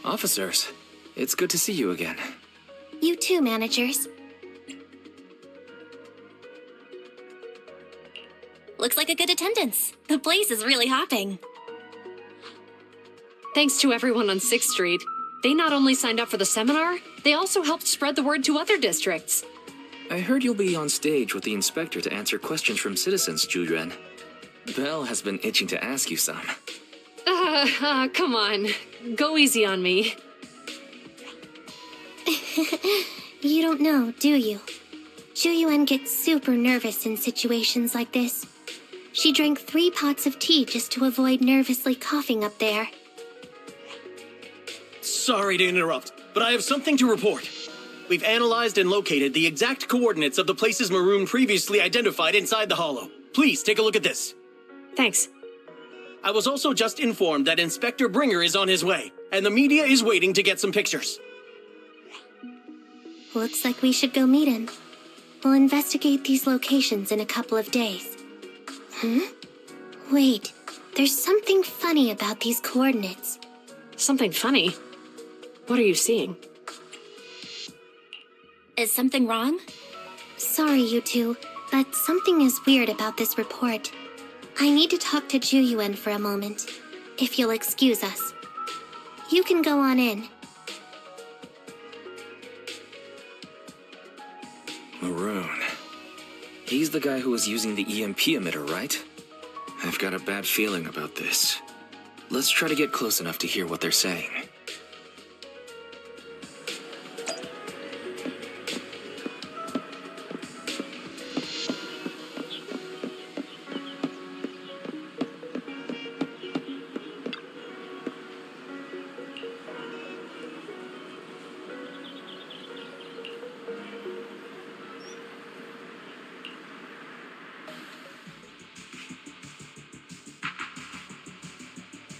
Officers, it's good to see you again. You too, managers. Looks like a good attendance. The place is really hopping. Thanks to everyone on 6th Street. They not only signed up for the seminar, they also helped spread the word to other districts. I heard you'll be on stage with the inspector to answer questions from citizens, Zhu Yuan. Belle has been itching to ask you some. Come on. Go easy on me. You don't know, do you? Zhu Yuan gets super nervous in situations like this. She drank 3 pots of tea just to avoid nervously coughing up there. Sorry to interrupt, but I have something to report. We've analyzed and located the exact coordinates of the places Maroon previously identified inside the hollow. Please take a look at this. Thanks. I was also just informed that Inspector Bringer is on his way, and the media is waiting to get some pictures. Looks like we should go meet him. We'll investigate these locations in a couple of days. Wait, there's something funny about these coordinates. Something funny? What are you seeing? Is something wrong? Sorry, you two, but something is weird about this report. I need to talk to Zhu Yuan for a moment, if you'll excuse us. You can go on in. Maroon. He's the guy who was using the EMP emitter, right? I've got a bad feeling about this. Let's try to get close enough to hear what they're saying.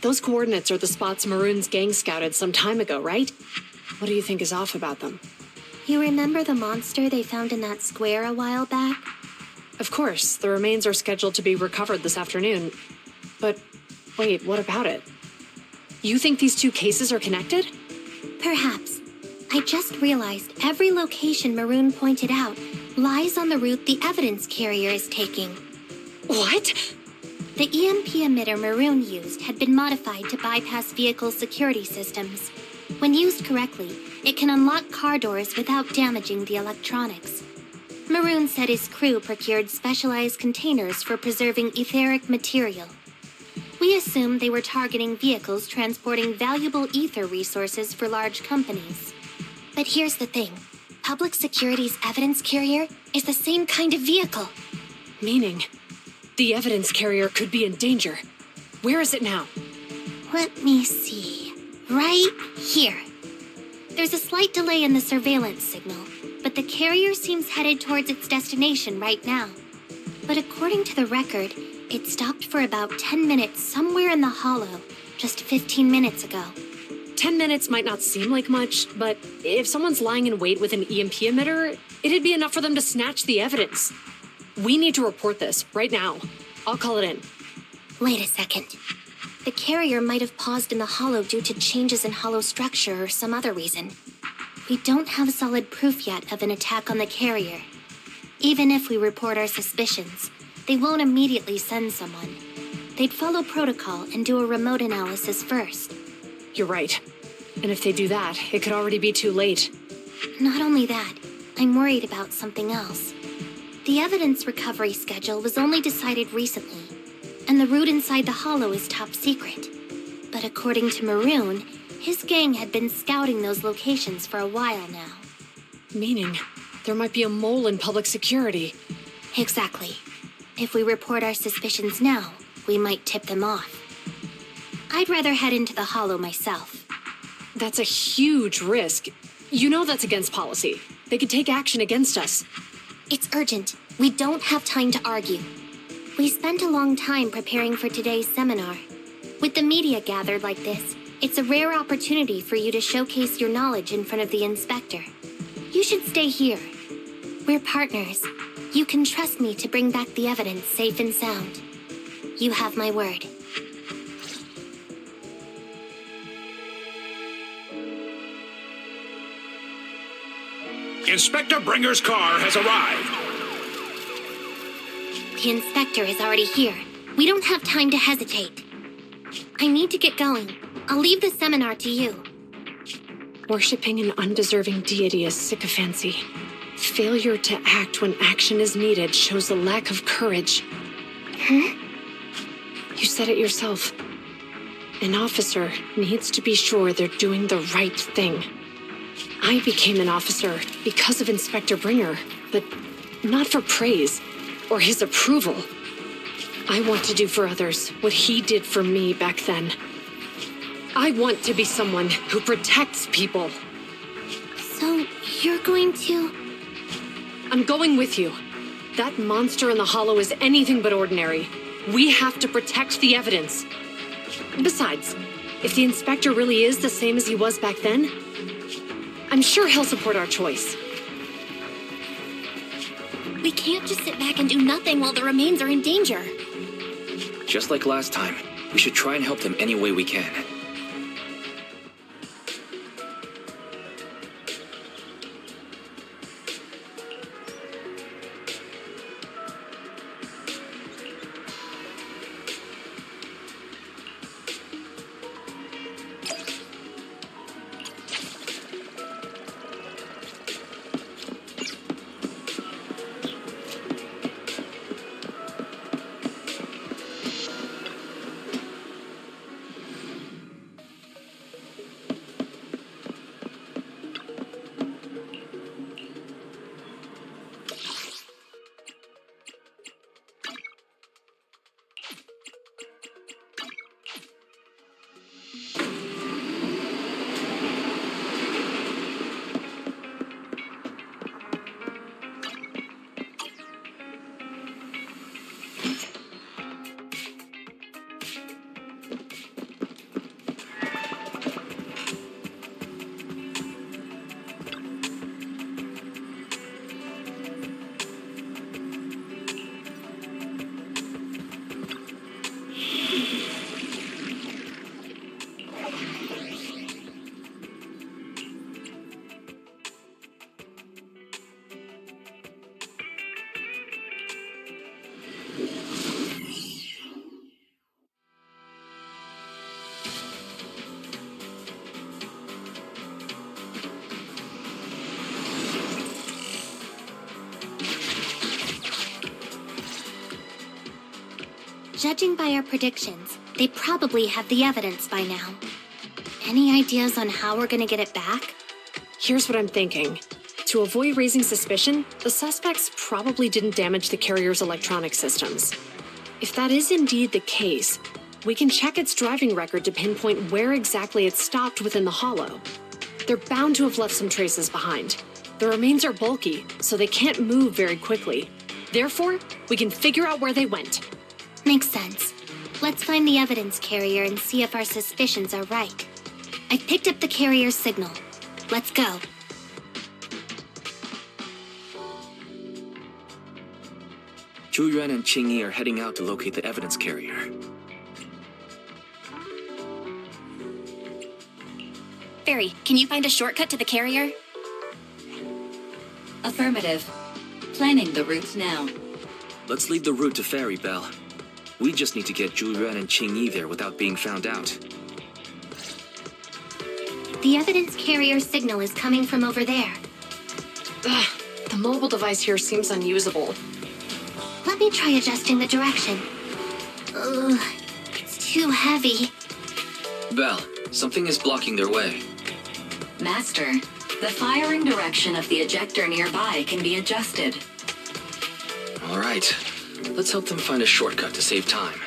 Those coordinates are the spots Maroon's gang scouted some time ago, right? What do you think is off about them? You remember the monster they found in that square a while back? Of course, the remains are scheduled to be recovered this afternoon. But wait, what about it? You think these 2 cases are connected? Perhaps. I just realized every location Maroon pointed out lies on the route the evidence carrier is taking. What? The EMP emitter Maroon used had been modified to bypass vehicle security systems. When used correctly, it can unlock car doors without damaging the electronics. Maroon said his crew procured specialized containers for preserving etheric material. We assumed they were targeting vehicles transporting valuable ether resources for large companies. But here's the thing. Public Security's evidence carrier is the same kind of vehicle. Meaning, the evidence carrier could be in danger. Where is it now? Let me see. Right here. There's a slight delay in the surveillance signal, but the carrier seems headed towards its destination right now. But according to the record, it stopped for about 10 minutes somewhere in the hollow, just 15 minutes ago. 10 minutes might not seem like much, but if someone's lying in wait with an EMP emitter, it'd be enough for them to snatch the evidence. We need to report this right now. I'll call it in. Wait a second. The carrier might have paused in the hollow due to changes in hollow structure or some other reason. We don't have solid proof yet of an attack on the carrier. Even if we report our suspicions, they won't immediately send someone. They'd follow protocol and do a remote analysis first. You're right. And if they do that, it could already be too late. Not only that, I'm worried about something else. The evidence recovery schedule was only decided recently, and the route inside the hollow is top secret. But according to Maroon, his gang had been scouting those locations for a while now. Meaning, there might be a mole in public security. Exactly. If we report our suspicions now, we might tip them off. I'd rather head into the hollow myself. That's a huge risk. You know that's against policy. They could take action against us. It's urgent. We don't have time to argue. We spent a long time preparing for today's seminar. With the media gathered like this, it's a rare opportunity for you to showcase your knowledge in front of the inspector. You should stay here. We're partners. You can trust me to bring back the evidence safe and sound. You have my word. Inspector Bringer's car has arrived. The inspector is already here. We don't have time to hesitate. I need to get going. I'll leave the seminar to you. Worshipping an undeserving deity is sycophancy. Failure to act when action is needed shows a lack of courage. You said it yourself. An officer needs to be sure they're doing the right thing. I became an officer because of Inspector Bringer, but not for praise or his approval. I want to do for others what he did for me back then. I want to be someone who protects people. So, you're going to... I'm going with you. That monster in the hollow is anything but ordinary. We have to protect the evidence. Besides, if the inspector really is the same as he was back then, I'm sure he'll support our choice. We can't just sit back and do nothing while the remains are in danger. Just like last time, we should try and help them any way we can. Judging by our predictions, they probably have the evidence by now. Any ideas on how we're gonna get it back? Here's what I'm thinking. To avoid raising suspicion, the suspects probably didn't damage the carrier's electronic systems. If that is indeed the case, we can check its driving record to pinpoint where exactly it stopped within the hollow. They're bound to have left some traces behind. The remains are bulky, so they can't move very quickly. Therefore, we can figure out where they went. Makes sense. Let's find the evidence carrier and see if our suspicions are right. I picked up the carrier's signal. Let's go. Zhu Yuan and Qingyi are heading out to locate the evidence carrier. Fairy, can you find a shortcut to the carrier? Affirmative. Planning the route now. Let's leave the route to Fairy, Belle. We just need to get Zhu Yuan and Qingyi there without being found out. The evidence carrier signal is coming from over there. Ugh, the mobile device here seems unusable. Let me try adjusting the direction. Ugh, it's too heavy. Belle, something is blocking their way. Master, the firing direction of the ejector nearby can be adjusted. All right, let's help them find a shortcut to save time.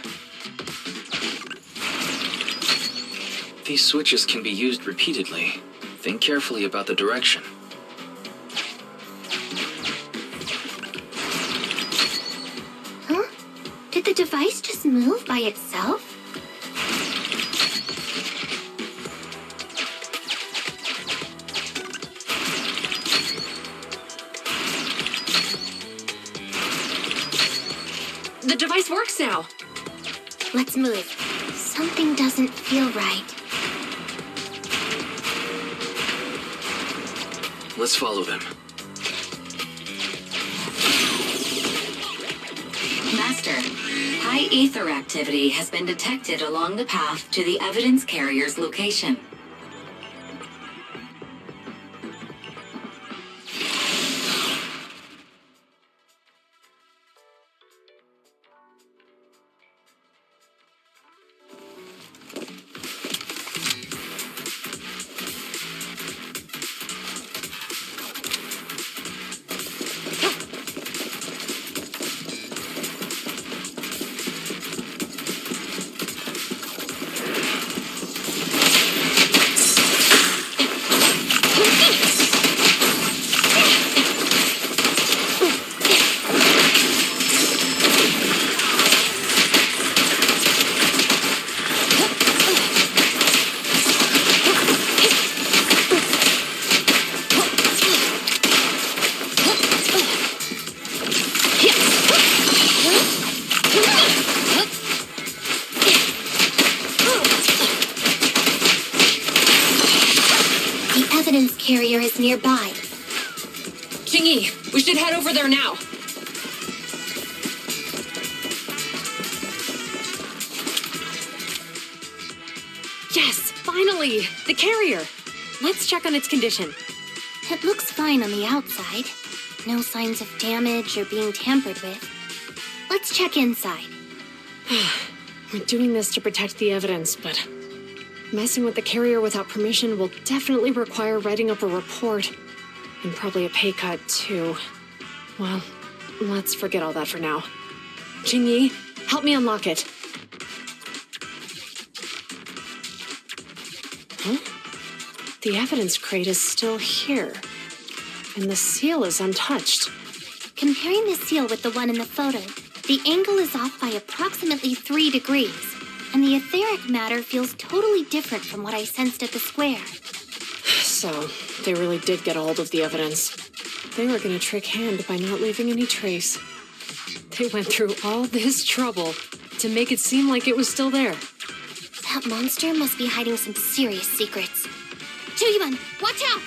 These switches can be used repeatedly. Think carefully about the direction. Huh? Did the device just move by itself? The device works now. Let's move. Something doesn't feel right. Let's follow them. Master. High ether activity has been detected along the path to the evidence carrier's location. Carrier is nearby. Jingyi, we should head over there now. Yes, finally! The carrier! Let's check on its condition. It looks fine on the outside. No signs of damage or being tampered with. Let's check inside. We're doing this to protect the evidence, but messing with the carrier without permission will definitely require writing up a report. And probably a pay cut, too. Well, let's forget all that for now. Jingyi, help me unlock it. Huh? The evidence crate is still here. And the seal is untouched. Comparing the seal with the one in the photo, the angle is off by approximately 3 degrees. And the etheric matter feels totally different from what I sensed at the square. So, they really did get a hold of the evidence. They were going to trick Hand by not leaving any trace. They went through all this trouble to make it seem like it was still there. That monster must be hiding some serious secrets. Zhu Yuan, watch out!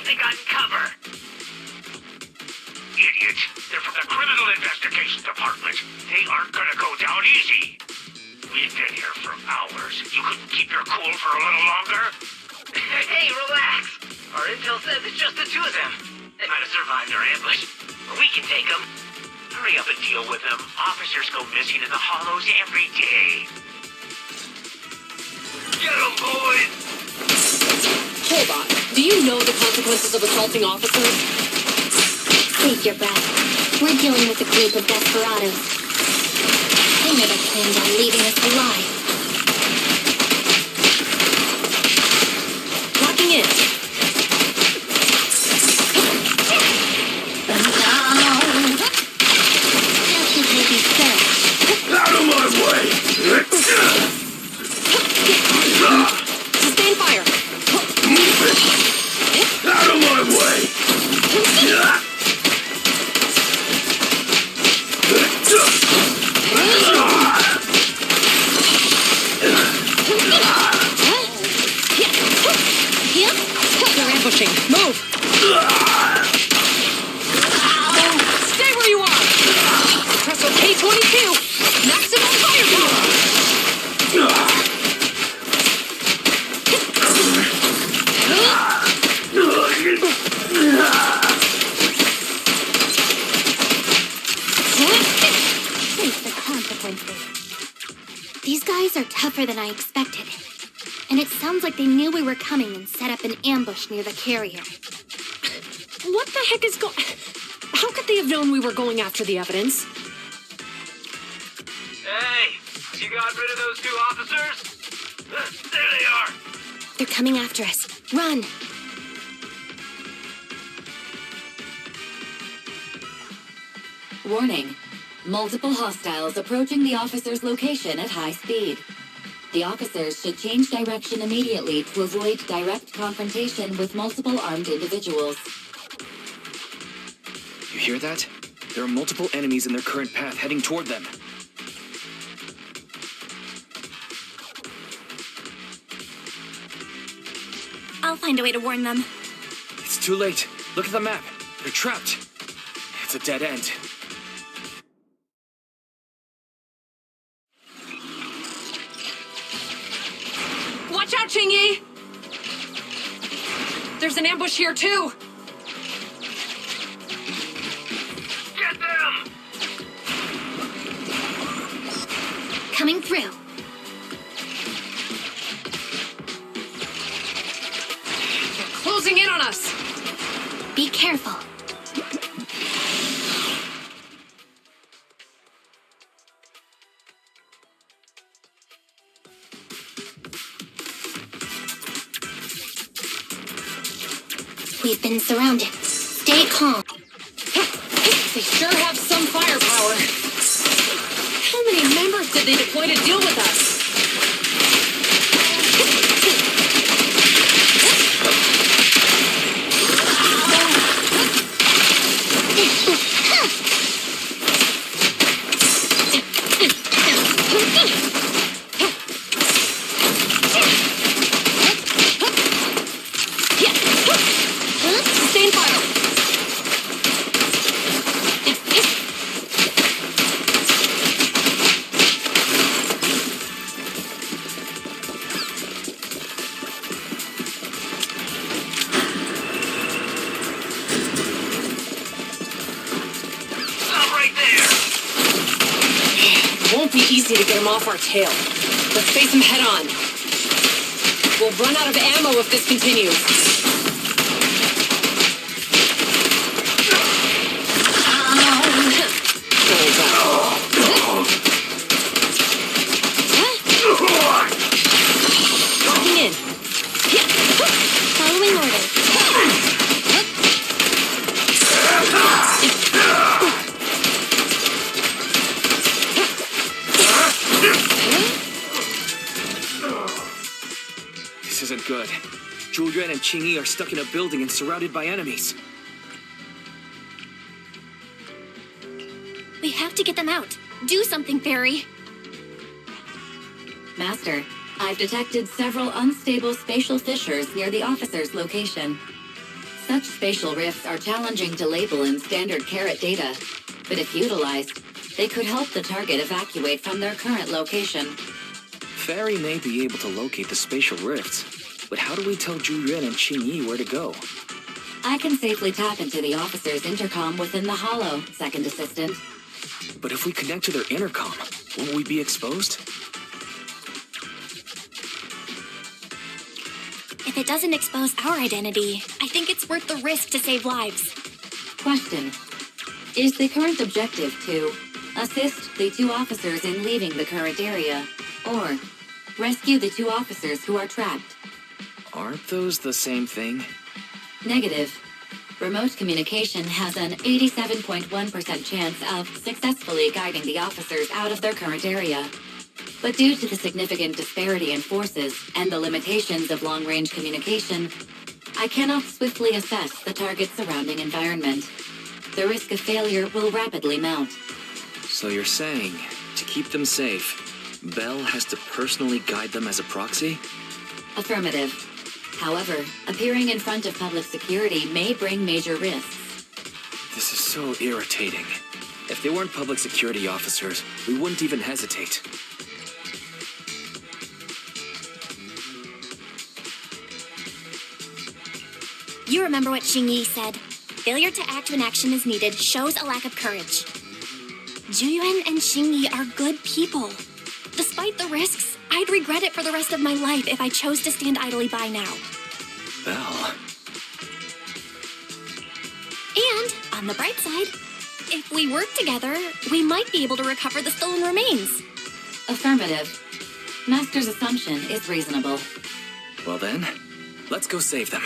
They got cover. Idiots. They're from the Criminal Investigation Department. They aren't gonna go down easy. We've been here for hours. You couldn't keep your cool for a little longer? Hey, relax. Our intel says it's just the two of them. They might have survived our ambush. But we can take them. Hurry up and deal with them. Officers go missing in the hollows every day. Get them, boys! Hold on. Do you know the consequences of assaulting officers? Save your breath. We're dealing with a group of desperados. They never planned on leaving us alive. Locking in. Justice will be served. Out of my way! Sustain fire. Out of my way! They're ambushing. Move. Stay where you are. Press OK 22. Maximum firepower. Face the consequences. These guys are tougher than I expected. And it sounds like they knew we were coming and set up an ambush near the carrier. What the heck is going... How could they have known we were going after the evidence? Hey, you got rid of those 2 officers? There they are! They're coming after us. Run! Warning. Multiple hostiles approaching the officer's location at high speed. The officers should change direction immediately to avoid direct confrontation with multiple armed individuals. You hear that? There are multiple enemies in their current path heading toward them. I'll find a way to warn them. It's too late. Look at the map. They're trapped. It's a dead end. Watch out, Qingyi! There's an ambush here, too! Get them! Coming through. They're closing in on us! Be careful. We've been surrounded. Stay calm. They sure have some firepower. How many members did they deploy to deal with us? Sustain fire. Stop right there! Won't be easy to get him off our tail. Let's face him head on. We'll run out of ammo if this continues. Locking in. Following orders. This isn't good. Zhu Yuan and Qingyi are stuck in a building and surrounded by enemies. We have to get them out. Do something, Fairy. Master, I've detected several unstable spatial fissures near the officer's location. Such spatial rifts are challenging to label in standard carrot data, but if utilized, they could help the target evacuate from their current location. Fairy may be able to locate the spatial rifts, but how do we tell Zhu Yuan and Qingyi where to go? I can safely tap into the officer's intercom within the hollow, Second Assistant. But if we connect to their intercom, won't we be exposed? If it doesn't expose our identity, I think it's worth the risk to save lives. Question. Is the current objective to assist the two officers in leaving the current area, or rescue the two officers who are trapped? Aren't those the same thing? Negative. Remote communication has an 87.1% chance of successfully guiding the officers out of their current area. But due to the significant disparity in forces and the limitations of long-range communication, I cannot swiftly assess the target's surrounding environment. The risk of failure will rapidly mount. So you're saying, to keep them safe, Bell has to personally guide them as a proxy? Affirmative. However, appearing in front of public security may bring major risks. This is so irritating. If they weren't public security officers, we wouldn't even hesitate. You remember what Qingyi said. Failure to act when action is needed shows a lack of courage. Zhu Yuan and Qingyi are good people. Despite the risks, I'd regret it for the rest of my life if I chose to stand idly by now. Bell. And, on the bright side, if we work together, we might be able to recover the stolen remains. Affirmative. Master's assumption is reasonable. Well then, let's go save them.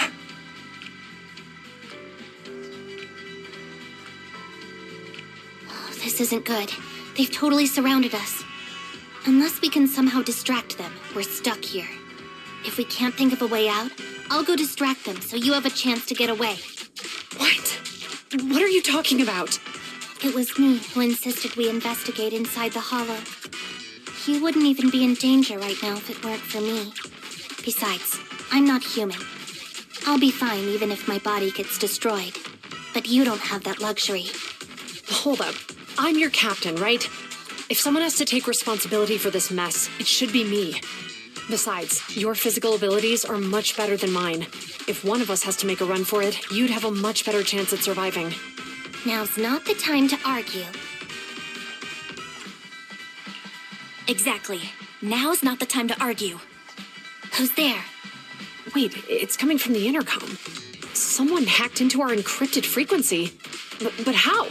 Oh, this isn't good. They've totally surrounded us. Unless we can somehow distract them, we're stuck here. If we can't think of a way out, I'll go distract them so you have a chance to get away. What? What are you talking about? It was me who insisted we investigate inside the hollow. You wouldn't even be in danger right now if it weren't for me. Besides, I'm not human. I'll be fine even if my body gets destroyed. But you don't have that luxury. Hold up. I'm your captain, right? If someone has to take responsibility for this mess, it should be me. Besides, your physical abilities are much better than mine. If one of us has to make a run for it, you'd have a much better chance at surviving. Now's not the time to argue. Exactly. Now's not the time to argue. Who's there? Wait, it's coming from the intercom. Someone hacked into our encrypted frequency. But how?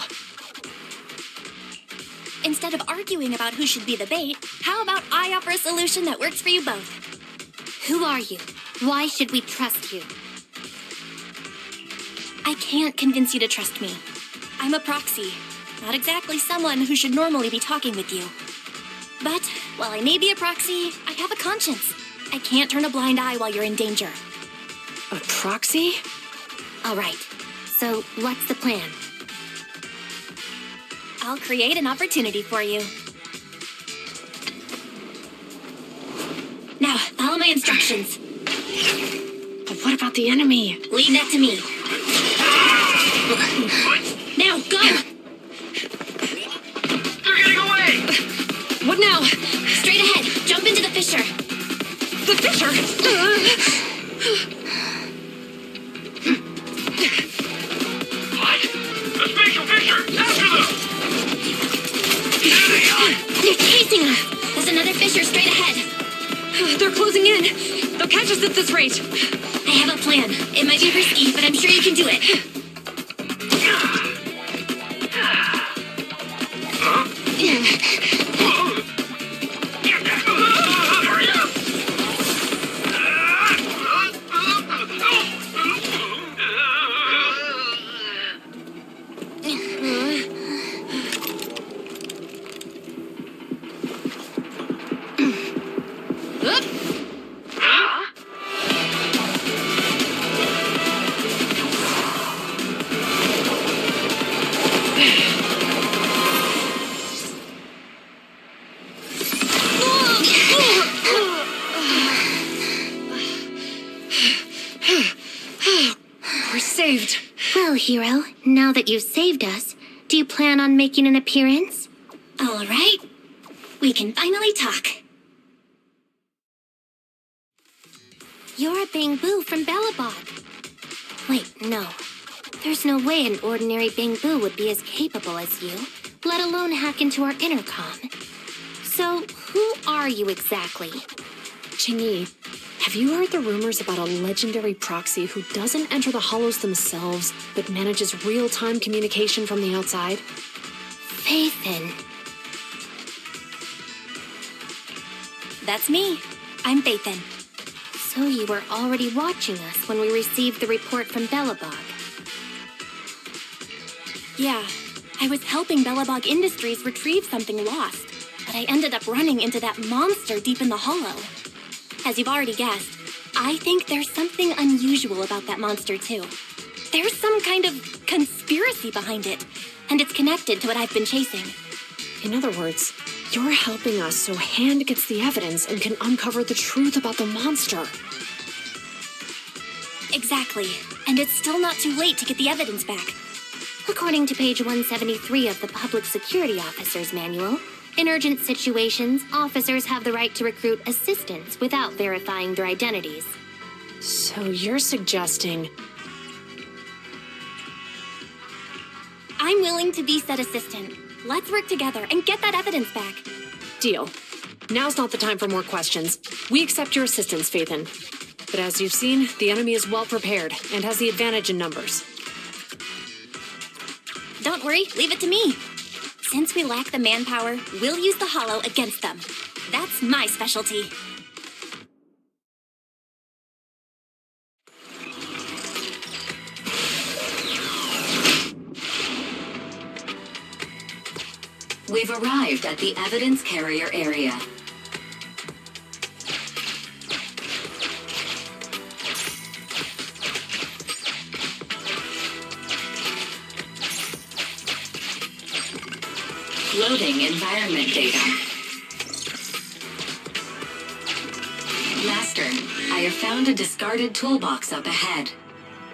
Instead of arguing about who should be the bait, how about I offer a solution that works for you both? Who are you? Why should we trust you? I can't convince you to trust me. I'm a proxy, not exactly someone who should normally be talking with you. But while I may be a proxy, I have a conscience. I can't turn a blind eye while you're in danger. A proxy? All right. So, what's the plan? I'll create an opportunity for you. Now, follow my instructions. But what about the enemy? Leave that to me. Now, go! They're getting away! What now? Straight ahead. Jump into the fissure. The fissure! What? The spatial fissure! After them! There they are! They're chasing us. There's another fissure straight ahead. They're closing in. They'll catch us at this rate. I have a plan. It might be risky, but I'm sure you can do it. Hurry up! We're saved. Well, hero, now that you've saved us, do you plan on making an appearance? All right. We can finally talk. You're a Bangbu from Bellabog. Wait, no. There's no way an ordinary Bangbu would be as capable as you, let alone hack into our intercom. So, who are you exactly? Qingyi, have you heard the rumors about a legendary proxy who doesn't enter the hollows themselves, but manages real-time communication from the outside? Faithin. That's me. I'm Faithin. So you were already watching us when we received the report from Bellabog. Yeah, I was helping Bellabog Industries retrieve something lost, but I ended up running into that monster deep in the hollow. As you've already guessed, I think there's something unusual about that monster too. There's some kind of conspiracy behind it, and it's connected to what I've been chasing. In other words, you're helping us so Hand gets the evidence and can uncover the truth about the monster. Exactly, and it's still not too late to get the evidence back. According to page 173 of the Public Security Officer's Manual, in urgent situations, officers have the right to recruit assistants without verifying their identities. So you're suggesting... I'm willing to be said assistant. Let's work together and get that evidence back. Deal. Now's not the time for more questions. We accept your assistance, Faithin. But as you've seen, the enemy is well prepared and has the advantage in numbers. Don't worry, leave it to me. Since we lack the manpower, we'll use the hollow against them. That's my specialty. We've arrived at the evidence carrier area. Loading environment data. Master, I have found a discarded toolbox up ahead.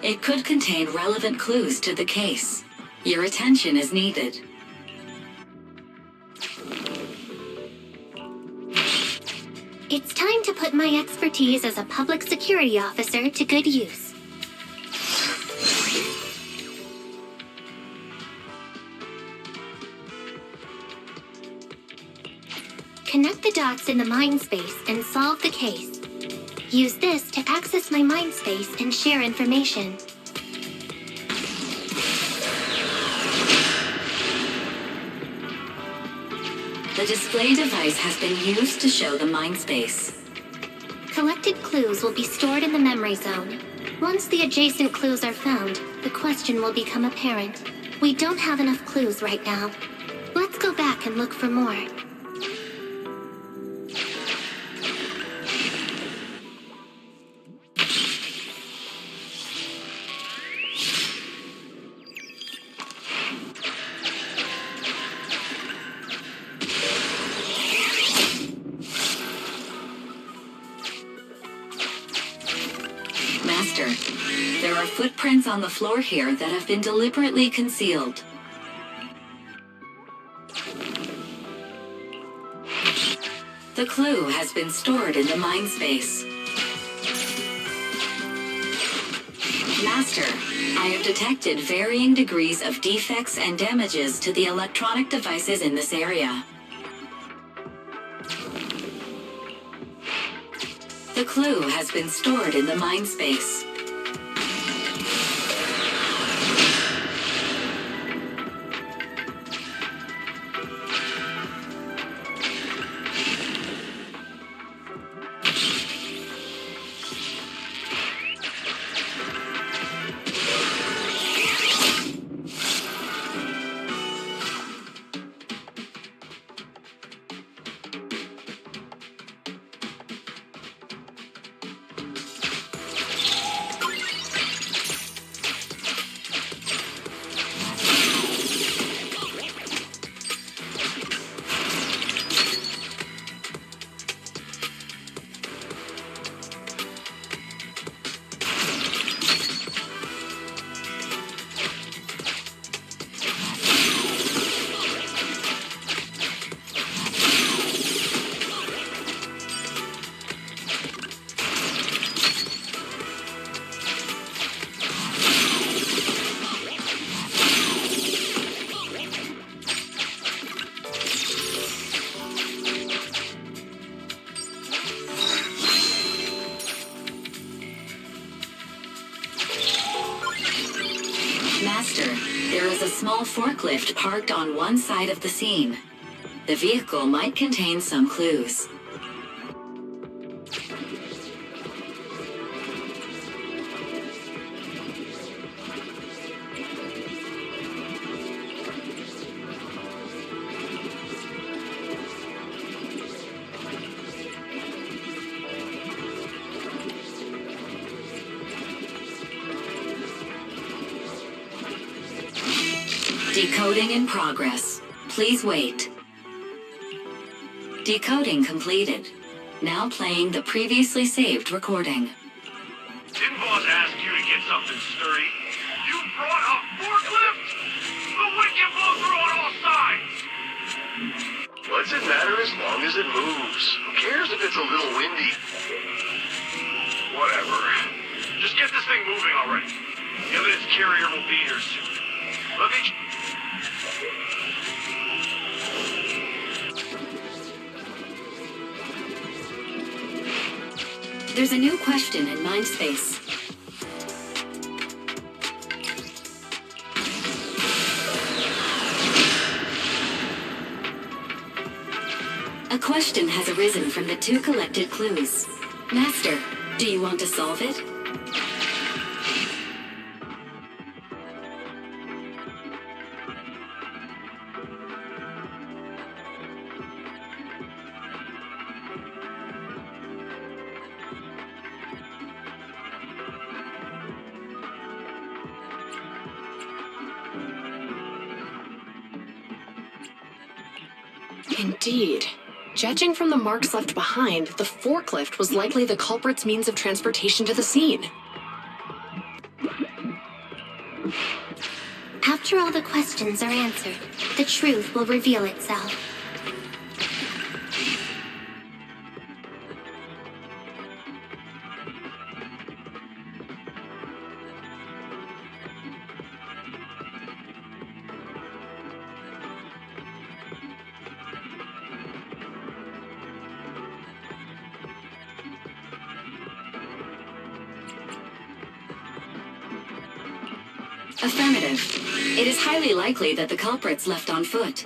It could contain relevant clues to the case. Your attention is needed. It's time to put my expertise as a public security officer to good use. Connect the dots in the mind space and solve the case. Use this to access my mind space and share information. The display device has been used to show the mind space. Collected clues will be stored in the memory zone. Once the adjacent clues are found, the question will become apparent. We don't have enough clues right now. Let's go back and look for more. Master, there are footprints on the floor here that have been deliberately concealed. The clue has been stored in the mind space. Master, I have detected varying degrees of defects and damages to the electronic devices in this area. The clue has been stored in the mind space. Master, there is a small forklift parked on one side of the scene. The vehicle might contain some clues. Decoding in progress. Please wait. Decoding completed. Now playing the previously saved recording. Didn't boss ask you to get something sturdy? You brought a forklift? The wind can blow through on all sides! What's it matter as long as it moves? Who cares if it's a little windy? Whatever. Just get this thing moving already. The evidence carrier will be here soon. Let me... There's a new question in Mindspace. A question has arisen from the two collected clues. Master, do you want to solve it? Indeed. Judging from the marks left behind, the forklift was likely the culprit's means of transportation to the scene. After all the questions are answered, the truth will reveal itself. Affirmative. It is highly likely that the culprits left on foot.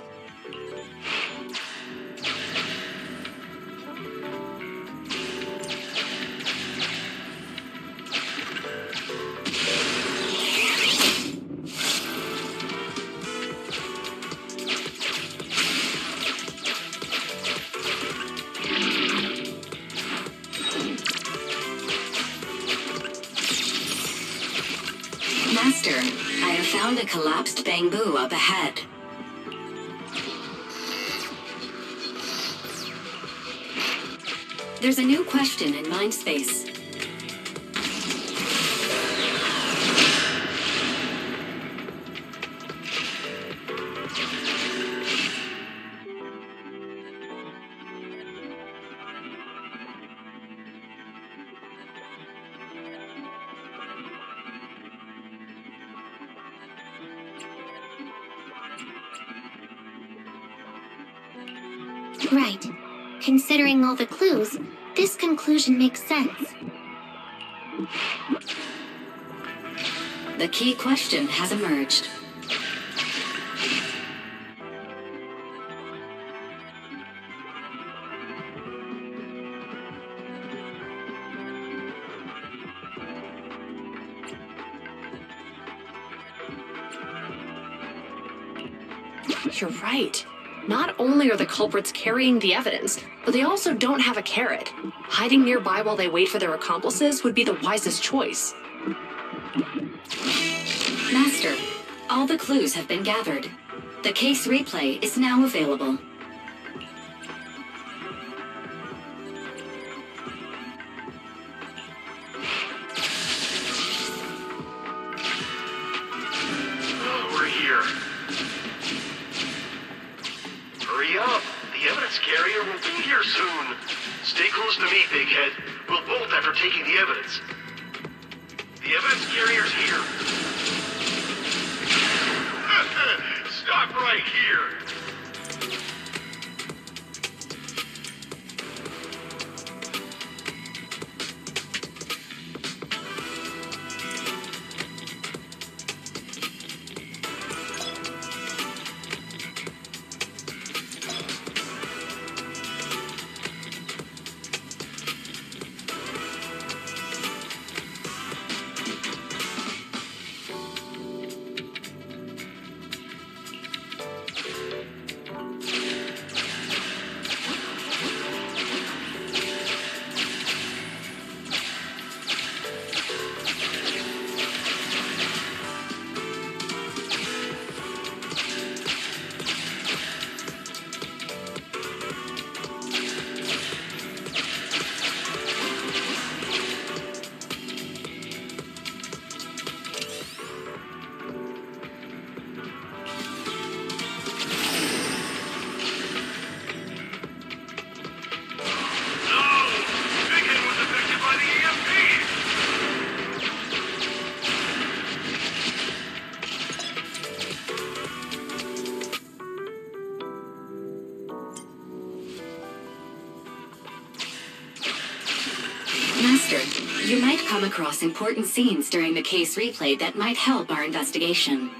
Master, I have found a collapsed bamboo up ahead. There's a new question in mind space. Right. Considering all the clues, this conclusion makes sense. The key question has emerged. You're right. Not only are the culprits carrying the evidence, but they also don't have a carrot. Hiding nearby while they wait for their accomplices would be the wisest choice. Master, all the clues have been gathered. The case replay is now available. We're here. Hurry up. The evidence carrier will be here soon. Stay close to me, Big Head. We'll bolt after taking the evidence. The evidence carrier's here. Stop right here. Master, you might come across important scenes during the case replay that might help our investigation.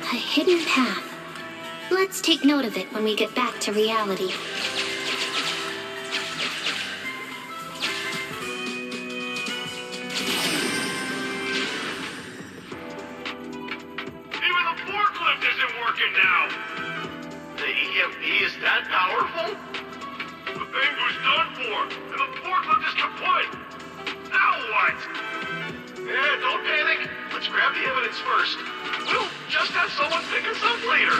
A hidden path. Let's take note of it when we get back to reality. Now. The EMP is that powerful? The bamboo's done for, and the forklift is kaput. Now what? Don't panic. Let's grab the evidence first. We'll just have someone pick us up later.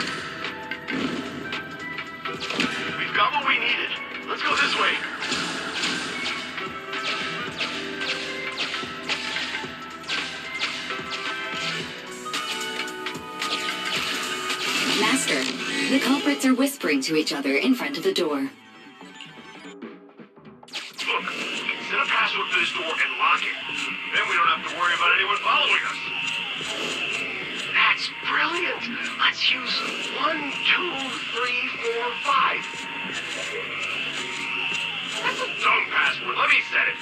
go this way. Master, the culprits are whispering to each other in front of the door. Look, set a password for this door and lock it. Then we don't have to worry about anyone following us. That's brilliant. Let's use 1, 2, 3, 4, 5. That's a dumb password. Let me set it.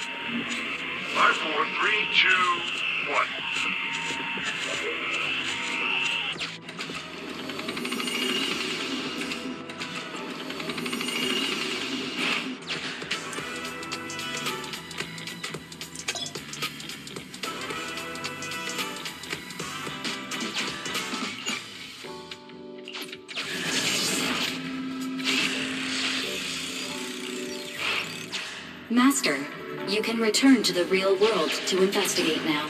5, 4, 3, 2, 1. Master, you can return to the real world to investigate now.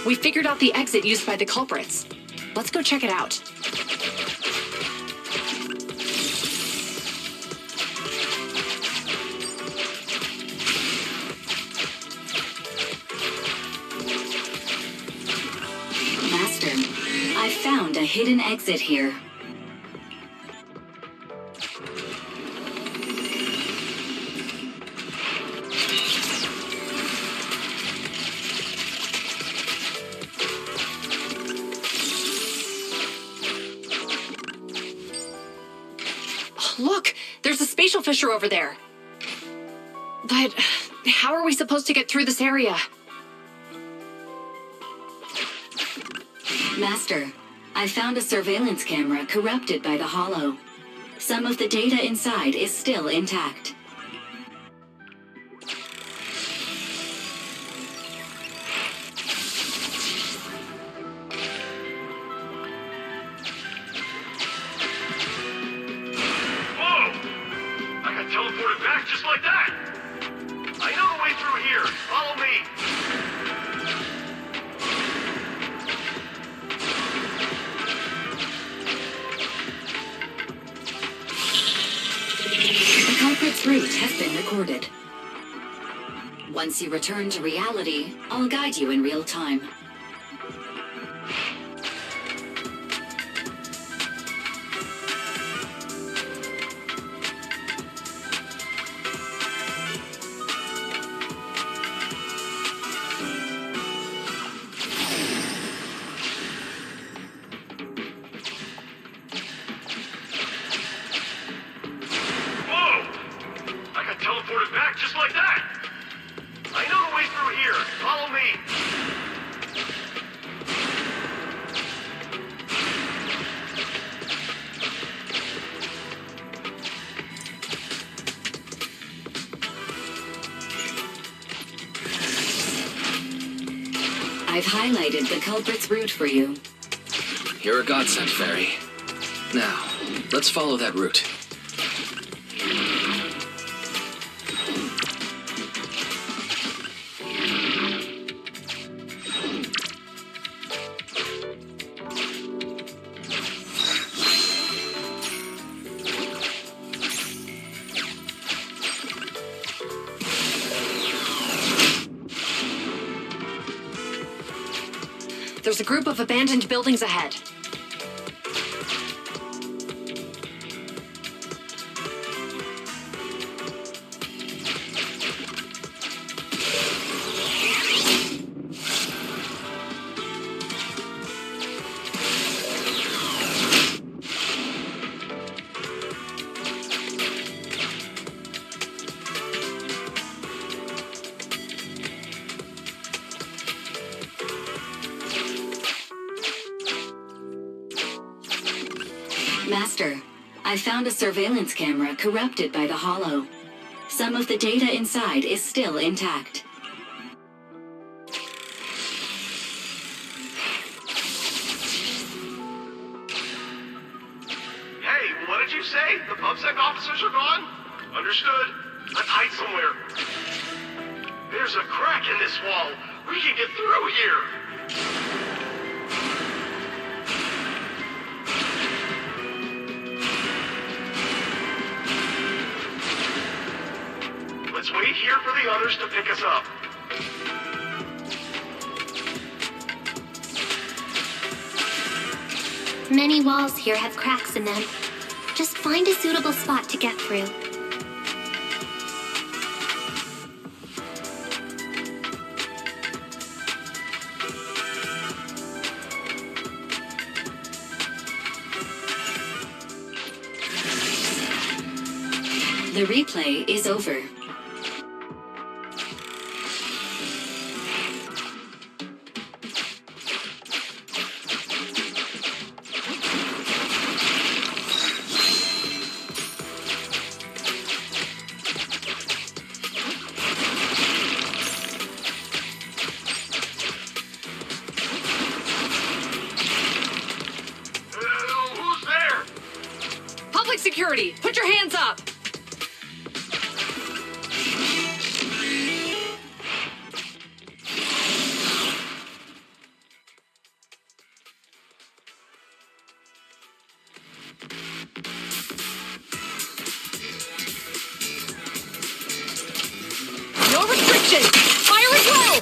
We figured out the exit used by the culprits. Let's go check it out. Master, I found a hidden exit here. Look, there's a spatial fissure over there. But how are we supposed to get through this area? Master, I found a surveillance camera corrupted by the hollow. Some of the data inside is still intact. Teleported back just like that. I know the way through here. Follow me. The culprit's route has been recorded. Once you return to reality, I'll guide you in real time. Teleported back just like that. I know the way through here. Follow me. I've highlighted the culprit's route for you. You're a godsend, Fairy. Now, let's follow that route. There's a group of abandoned buildings ahead. Master, I found a surveillance camera corrupted by the hollow. Some of the data inside is still intact. Hey, what did you say? The PubSec officers are gone? Understood. Let's hide somewhere. There's a crack in this wall. We can get through here. easier for the others to pick us up. Many walls here have cracks in them. Just find a suitable spot to get through. The replay is over. Who's there? Public security, put your hands up! No restriction! Fire at will!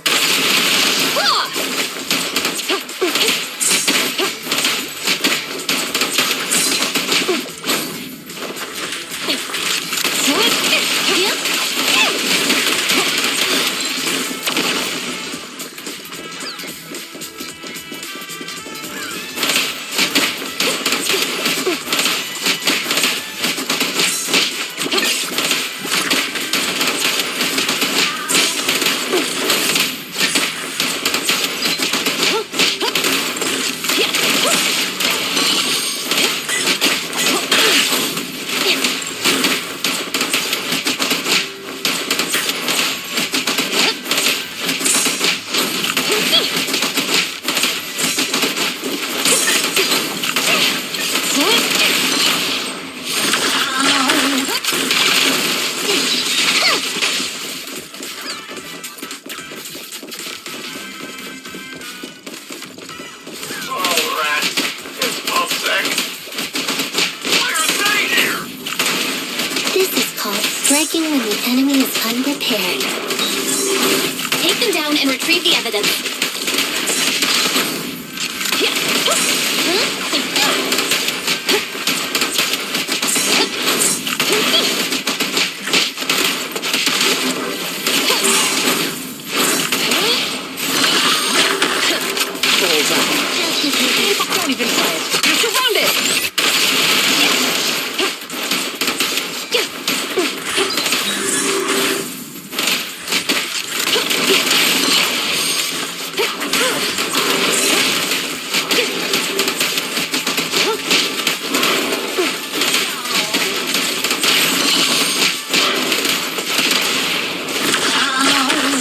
Oh, rats. It's PubSec. Why are they here? This is called striking when the enemy is unprepared. Take them down and retrieve the evidence. Don't even try it. You're surrounded!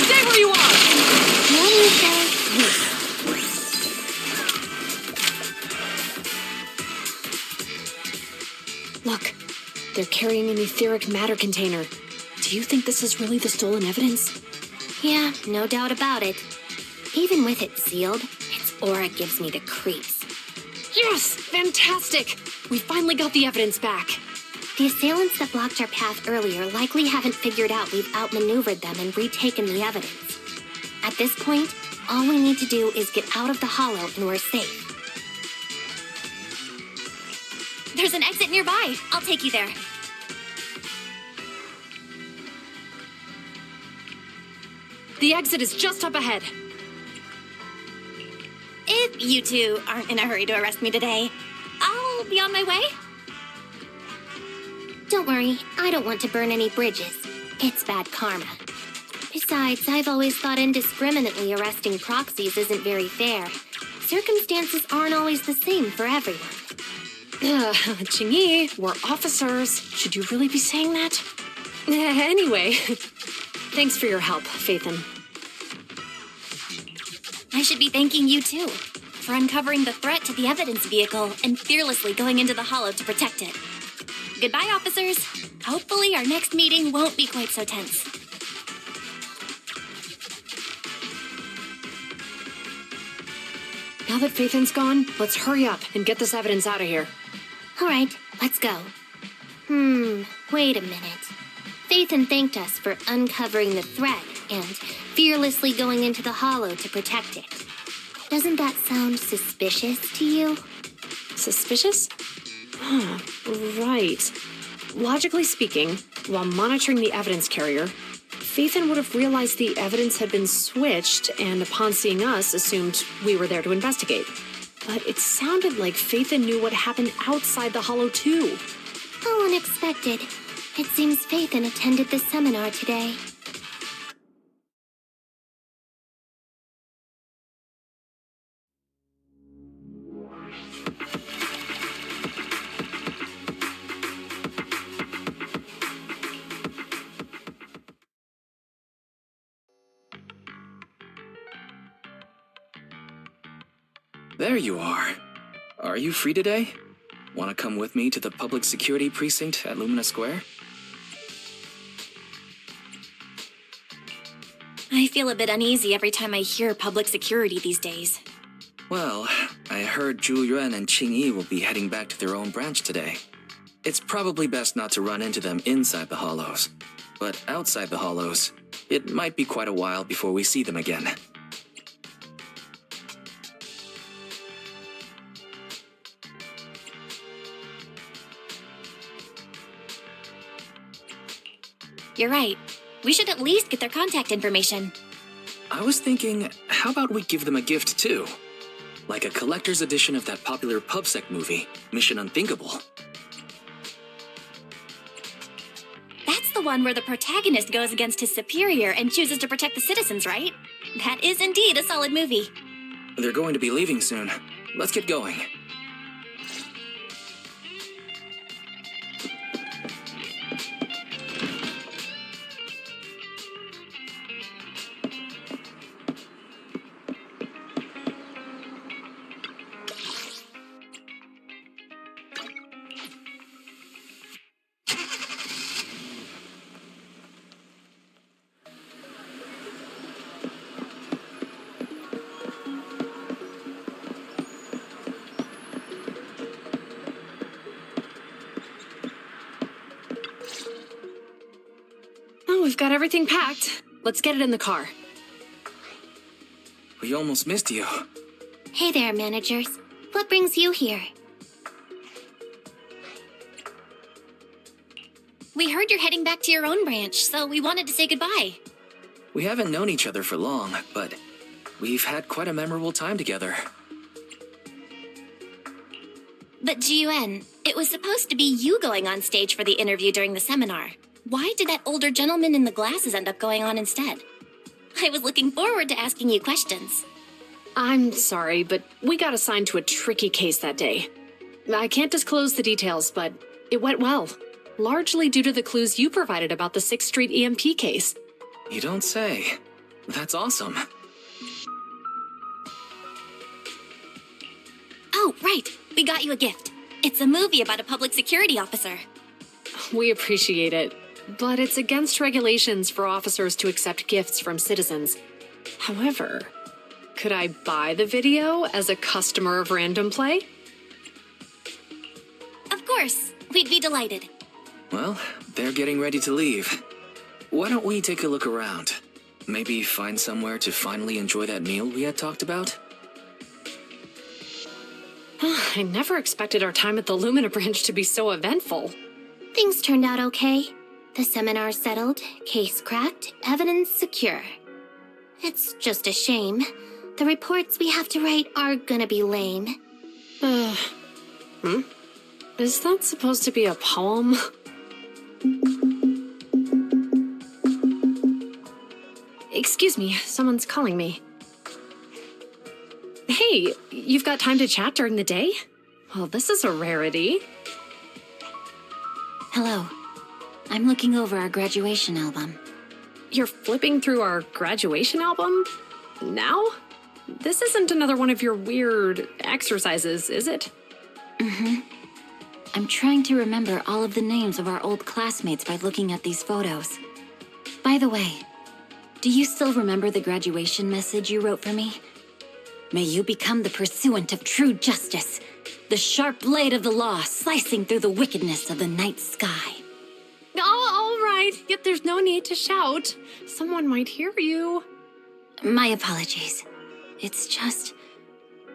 Stay where you are! Look, they're carrying an etheric matter container. Do you think this is really the stolen evidence? Yeah, no doubt about it. Even with it sealed, its aura gives me the creeps. Yes! Fantastic! We finally got the evidence back. The assailants that blocked our path earlier likely haven't figured out we've outmaneuvered them and retaken the evidence. At this point, all we need to do is get out of the hollow and we're safe. There's an exit nearby. I'll take you there. The exit is just up ahead. If you two aren't in a hurry to arrest me today, I'll be on my way. Don't worry, I don't want to burn any bridges. It's bad karma. Besides, I've always thought indiscriminately arresting proxies isn't very fair. Circumstances aren't always the same for everyone. Qingyi, we're officers. Should you really be saying that? Anyway, thanks for your help, Faithin. I should be thanking you too for uncovering the threat to the evidence vehicle and fearlessly going into the hollow to protect it. Goodbye, officers. Hopefully our next meeting won't be quite so tense. Now that Faithin's gone, let's hurry up and get this evidence out of here. All right, let's go. Wait a minute. Phaethon thanked us for uncovering the threat and fearlessly going into the Hollow to protect it. Doesn't that sound suspicious to you? Suspicious? Right. Logically speaking, while monitoring the evidence carrier, Phaethon would have realized the evidence had been switched and upon seeing us assumed we were there to investigate. But it sounded like Phaethon knew what happened outside the Hollow too. How unexpected. It seems Phaethon attended the seminar today. There you are. Are you free today? Want to come with me to the public security precinct at Lumina Square? I feel a bit uneasy every time I hear public security these days. Well, I heard Zhu Yuan and Qing Yi will be heading back to their own branch today. It's probably best not to run into them inside the Hollows. But outside the Hollows, it might be quite a while before we see them again. You're right. We should at least get their contact information. I was thinking, how about we give them a gift too? Like a collector's edition of that popular PubSec movie, Mission Unthinkable. That's the one where the protagonist goes against his superior and chooses to protect the citizens, right? That is indeed a solid movie. They're going to be leaving soon. Let's get going. We've got everything packed. Let's get it in the car. We almost missed you. Hey there, managers. What brings you here? We heard you're heading back to your own branch, so we wanted to say goodbye. We haven't known each other for long, but we've had quite a memorable time together. But Zhu Yuan, it was supposed to be you going on stage for the interview during the seminar. Why did that older gentleman in the glasses end up going on instead? I was looking forward to asking you questions. I'm sorry, but we got assigned to a tricky case that day. I can't disclose the details, but it went well. Largely due to the clues you provided about the 6th Street EMP case. You don't say. That's awesome. Oh, right. We got you a gift. It's a movie about a public security officer. We appreciate it, but it's against regulations for officers to accept gifts from citizens. However, could I buy the video as a customer of Random Play? Of course. We'd be delighted. Well, they're getting ready to leave. Why don't we take a look around? Maybe find somewhere to finally enjoy that meal we had talked about? I never expected our time at the Lumina branch to be so eventful. Things turned out okay. The seminar settled, case cracked, evidence secure. It's just a shame. The reports we have to write are gonna be lame. Is that supposed to be a poem? Excuse me, someone's calling me. Hey, you've got time to chat during the day? Well, this is a rarity. Hello. I'm looking over our graduation album. You're flipping through our graduation album? Now? This isn't another one of your weird exercises, is it? I'm trying to remember all of the names of our old classmates by looking at these photos. By the way, do you still remember the graduation message you wrote for me? May you become the pursuant of true justice, the sharp blade of the law slicing through the wickedness of the night sky. All right. outside, yet there's no need to shout. Someone might hear you. My apologies. It's just...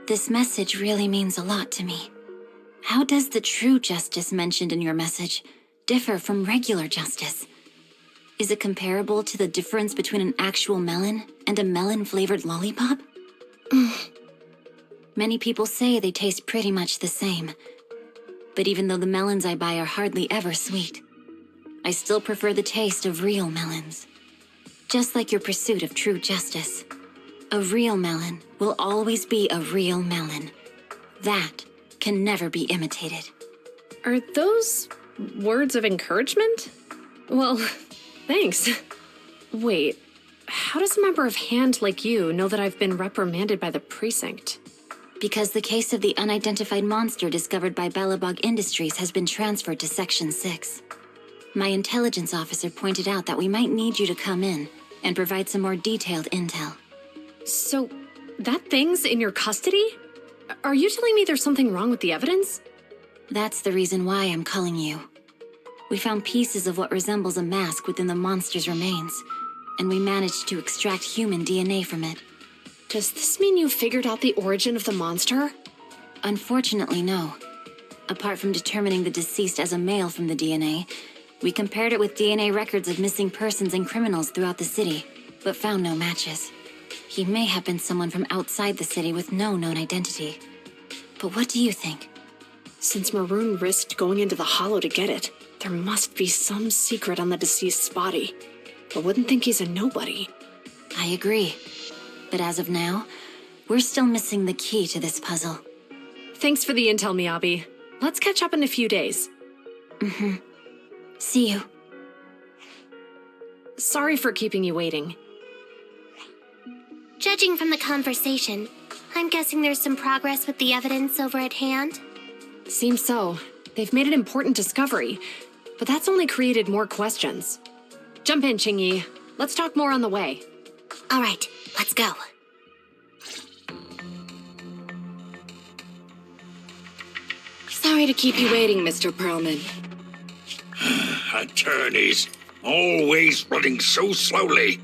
this message really means a lot to me. How does the true justice mentioned in your message differ from regular justice? Is it comparable to the difference between an actual melon and a melon-flavored lollipop? Many people say they taste pretty much the same. But even though the melons I buy are hardly ever sweet, I still prefer the taste of real melons. Just like your pursuit of true justice. A real melon will always be a real melon. That can never be imitated. Are those words of encouragement? Well, thanks. Wait, how does a member of HAND like you know that I've been reprimanded by the precinct? Because the case of the unidentified monster discovered by Belobog Industries has been transferred to Section 6. My intelligence officer pointed out that we might need you to come in and provide some more detailed intel. So, that thing's in your custody? Are you telling me there's something wrong with the evidence? That's the reason why I'm calling you. We found pieces of what resembles a mask within the monster's remains, and we managed to extract human DNA from it. Does this mean you figured out the origin of the monster? Unfortunately, no. Apart from determining the deceased as a male from the DNA, we compared it with DNA records of missing persons and criminals throughout the city, but found no matches. He may have been someone from outside the city with no known identity. But what do you think? Since Maroon risked going into the Hollow to get it, there must be some secret on the deceased's body. I wouldn't think he's a nobody. I agree. But as of now, we're still missing the key to this puzzle. Thanks for the intel, Miyabi. Let's catch up in a few days. See you. Sorry for keeping you waiting. Judging from the conversation, I'm guessing there's some progress with the evidence over at HAND? Seems so. They've made an important discovery, but that's only created more questions. Jump in, Qingyi. Let's talk more on the way. All right, let's go. Sorry to keep you waiting, Mr. Perlman. Attorneys, always running so slowly.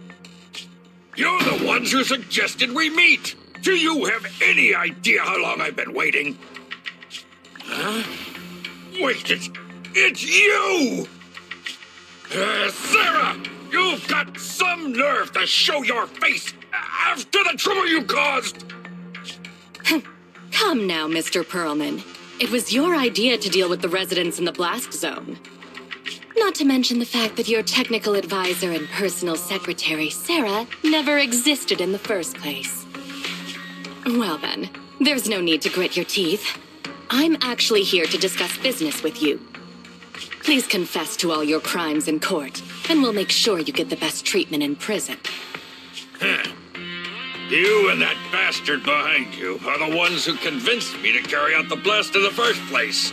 You're the ones who suggested we meet. Do you have any idea how long I've been waiting? Huh? Wait, it's you! Sarah! You've got some nerve to show your face after the trouble you caused! Come now, Mr. Perlman. It was your idea to deal with the residents in the blast zone. Not to mention the fact that your technical advisor and personal secretary, Sarah, never existed in the first place. Well then, there's no need to grit your teeth. I'm actually here to discuss business with you. Please confess to all your crimes in court, and we'll make sure you get the best treatment in prison. You and that bastard behind you are the ones who convinced me to carry out the blast in the first place.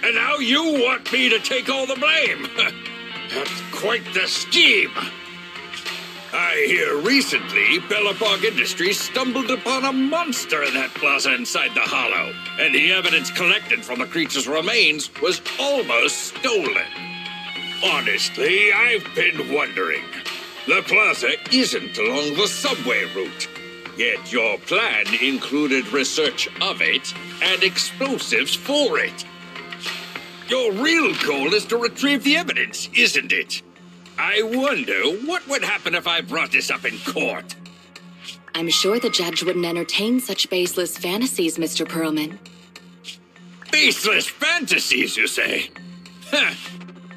And now you want me to take all the blame. That's quite the scheme. I hear recently Belobog Industries stumbled upon a monster in that plaza inside the Hollow, and the evidence collected from the creature's remains was almost stolen. Honestly, I've been wondering. The plaza isn't along the subway route, yet your plan included research of it and explosives for it. Your real goal is to retrieve the evidence, isn't it? I wonder what would happen if I brought this up in court. I'm sure the judge wouldn't entertain such baseless fantasies, Mr. Perlman. Baseless fantasies, you say?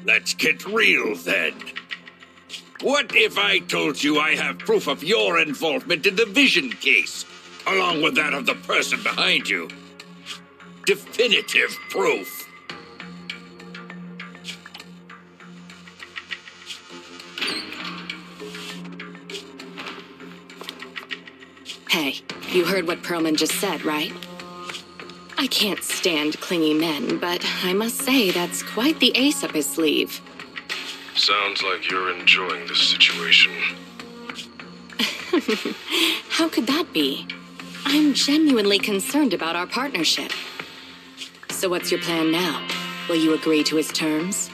Let's get real, then. What if I told you I have proof of your involvement in the Vision case, along with that of the person behind you? Definitive proof. Hey, you heard what Perlman just said, right? I can't stand clingy men, but I must say that's quite the ace up his sleeve. Sounds like you're enjoying this situation. How could that be? I'm genuinely concerned about our partnership. So what's your plan now? Will you agree to his terms?